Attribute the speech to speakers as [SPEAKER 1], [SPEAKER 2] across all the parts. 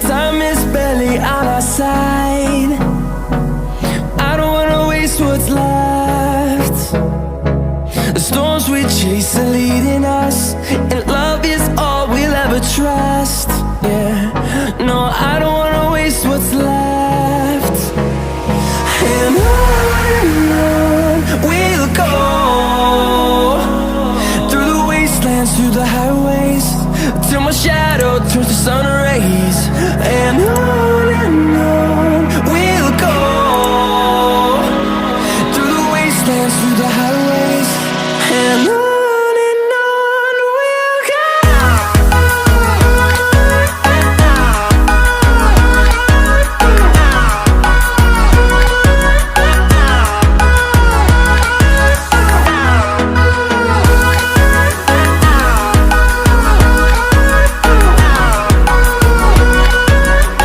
[SPEAKER 1] Time is barely on our side. I don't wanna waste what's left. The storms we chase are leading us, and love is all we'll ever trust. Yeah, no, I don't wanna waste what's left. And on we'll go, through the wastelands, through the highways, till my shadow turns to sun rays. And on we'll go, through the wastelands, through the highways, and on we'll go.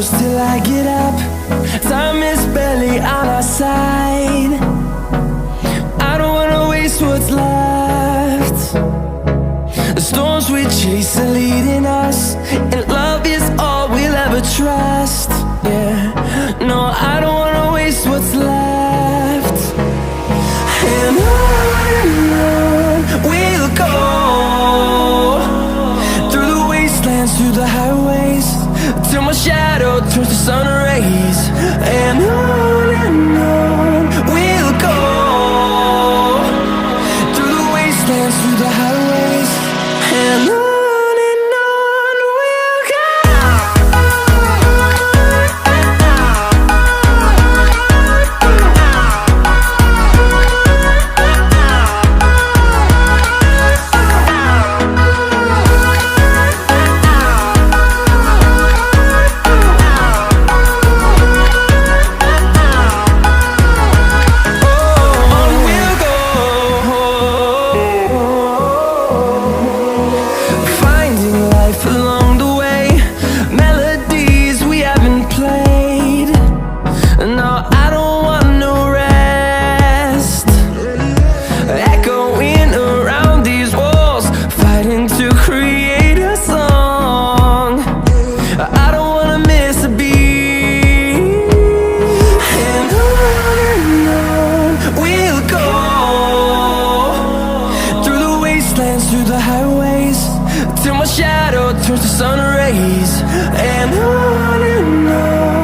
[SPEAKER 1] Till I get up, time is barely on our side. I don't wanna waste what's left. The storms we chase are leading us, and love is all we'll ever trust. Yeah, no, I don't wanna waste what's left. And on we'll go, through the wastelands, through the highways, till my shadow turns to sun rays. And on we'll go, through the wastelands, through the highways, and on we'll dance through the highways till my shadow turns to sun rays. And on